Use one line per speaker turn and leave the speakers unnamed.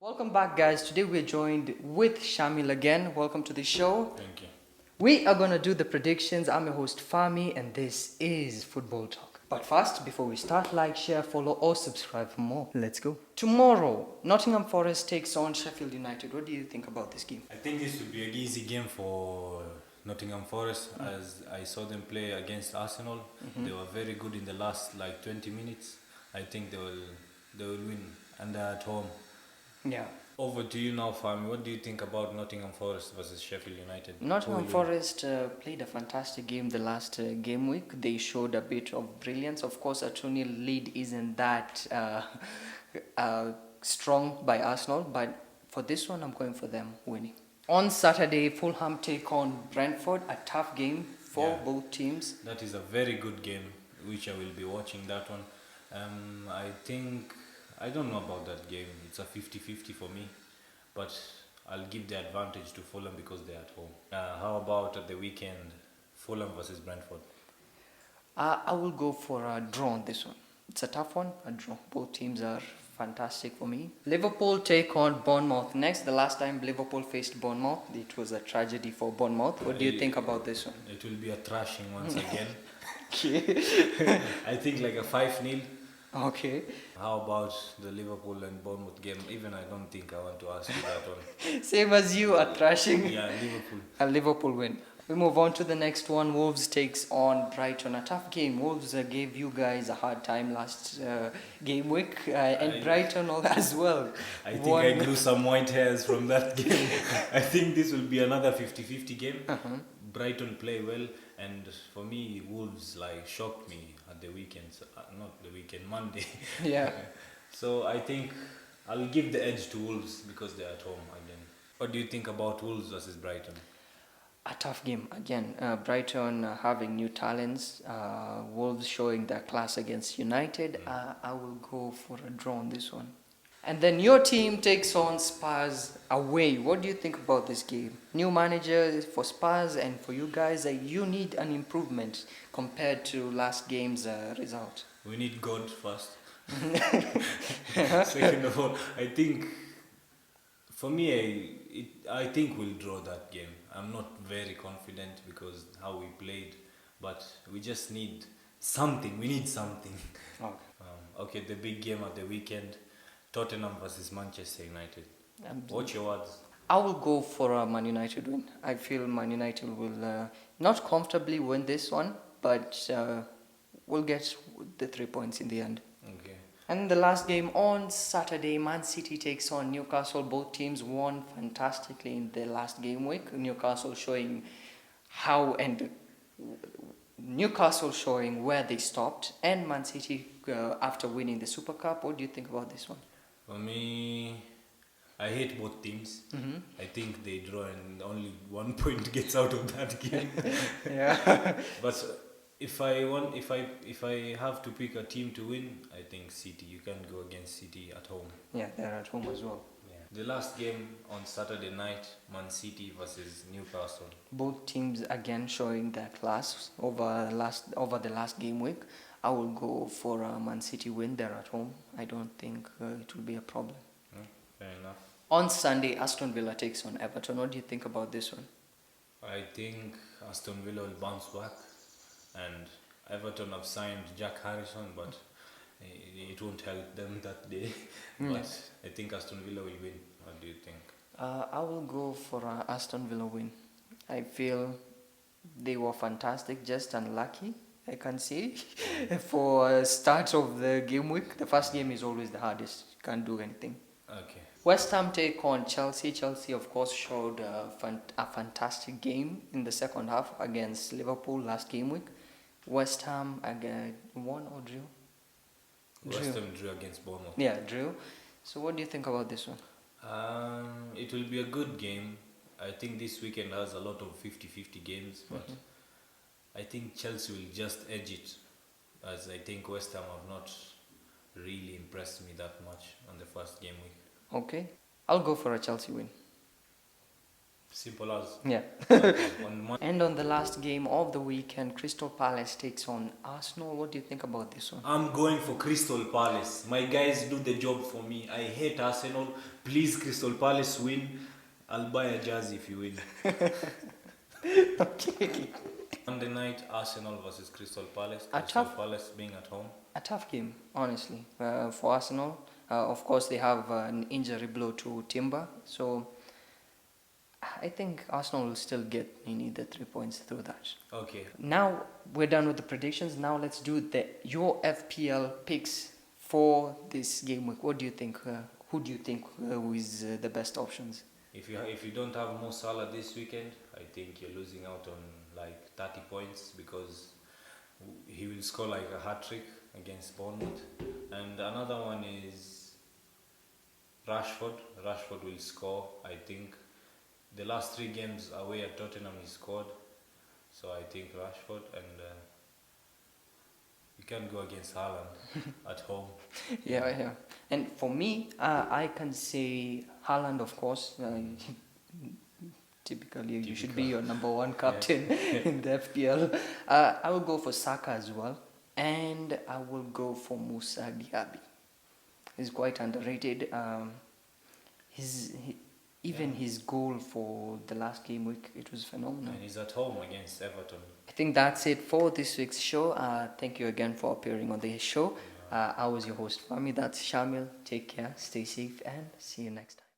Welcome back, guys. Today we're joined with Shamil again. Welcome to the show.
Thank you.
We are going to do the predictions. I'm your host, Fahmy, and this is Football Talk. But first, before we start, like, share, follow, or subscribe for more. Let's go. Tomorrow, Nottingham Forest takes on Sheffield United. What do you think about this game?
I think this would be an easy game for Nottingham Forest, as I saw them play against Arsenal. They were very good in the last 20 minutes. I think they will win, and they're at home.
Yeah.
Over to you now, Fahmy. What do you think about Nottingham Forest versus Sheffield United?
Nottingham Forest played a fantastic game the last game week. They showed a bit of brilliance. Of course, a 2-0 lead isn't that strong by Arsenal, but for this one, I'm going for them winning. On Saturday, Fulham take on Brentford, a tough game for both teams.
That is a very good game, which I will be watching that one. I don't know about that game. It's a 50-50 for me, but I'll give the advantage to Fulham because they're at home. How about at the weekend, Fulham versus Brentford?
I will go for a draw on this one. It's a tough one, a draw. Both teams are fantastic for me. Liverpool take on Bournemouth next. The last time Liverpool faced Bournemouth, it was a tragedy for Bournemouth. What do you think about this one?
It will be a thrashing once again.
Okay.
I think like a 5-0.
Okay.
How about the Liverpool and Bournemouth game? Even I don't think I want to ask you that one.
Same as you are thrashing.
Yeah, Liverpool.
A Liverpool win. We move on to the next one. Wolves takes on Brighton. A tough game. Wolves gave you guys a hard time last game week, and Brighton as well.
I think I grew some white hairs from that game. I think this will be another 50-50 game. Brighton play well, and for me, Wolves shocked me at the weekend. Not the weekend, Monday.
Yeah.
So I think I'll give the edge to Wolves because they're at home again. What do you think about Wolves versus Brighton?
A tough game again. Brighton having new talents. Wolves showing their class against United. I will go for a draw on this one. And then your team takes on Spurs away. What do you think about this game? New manager for Spurs, and for you guys, you need an improvement compared to last game's result.
We need God first. Second of all, I think for me, I think we'll draw that game. I'm not very confident because how we played, but we just need something. We need something.
Okay.
Okay, the big game at the weekend, Tottenham versus Manchester United. What's your words?
I will go for a Man United win. I feel Man United will not comfortably win this one, but we'll get the 3 points in the end.
Okay.
And the last game on Saturday, Man City takes on Newcastle. Both teams won fantastically in the last game week. Newcastle showing where they stopped, and Man City after winning the Super Cup. What do you think about this one?
For me, I hate both teams. I think they draw and only 1 point gets out of that game.
Yeah.
But if I have to pick a team to win, I think City. You can't go against City at home.
Yeah, they're at home as well.
Yeah. The last game on Saturday night, Man City versus Newcastle.
Both teams again showing their class over the last game week. I will go for a Man City win. They're at home. I don't think it will be a problem.
Fair enough.
On Sunday, Aston Villa takes on Everton. What do you think about this one?
I think Aston Villa will bounce back, and Everton have signed Jack Harrison, but it won't help them that day. But I think Aston Villa will win. What do you think?
I will go for a Aston Villa win. I feel they were fantastic, just unlucky, I can say, for start of the game week. The first game is always the hardest. You can't do anything.
Okay.
West Ham take on Chelsea. Chelsea, of course, showed a fantastic game in the second half against Liverpool last game week. West Ham again won or drew?
West Ham drew against Bournemouth.
Yeah, drew. So what do you think about this one?
It will be a good game. I think this weekend has a lot of 50-50 games, but I think Chelsea will just edge it, as I think West Ham have not really impressed me that much on the first game week.
Okay, I'll go for a Chelsea win.
Simple as.
Yeah.
On Monday.
And on the last game of the weekend, Crystal Palace takes on Arsenal. What do you think about this one?
I'm going for Crystal Palace. My guys do the job for me. I hate Arsenal. Please, Crystal Palace win. I'll buy a jersey if you win.
Okay.
Monday night, Arsenal versus Crystal Palace.
A
Crystal
tough-
Palace being at home.
A tough game, honestly, for Arsenal. Of course, they have an injury blow to Timber, so I think Arsenal will still get the 3 points through that.
Okay.
Now we're done with the predictions. Now let's do your FPL picks for this game week. What do you think? Who do you think is the best options?
If you don't have Mo Salah this weekend, I think you're losing out on like 30 points because he will score like a hat-trick against Bournemouth. And another one is Rashford. Rashford will score, I think. The last 3 games away at Tottenham he scored. So I think Rashford, and you can't go against Haaland at home.
Yeah. And for me, I can say Haaland, of course. Typically, you should be your number 1 captain in the FPL. I will go for Saka as well. And I will go for Musa Diaby. He's quite underrated. His goal for the last game week, it was phenomenal.
And he's at home against Everton.
I think that's it for this week's show. Thank you again for appearing on the show. I was your host, Fahmy. That's Shamil. Take care, stay safe, and see you next time.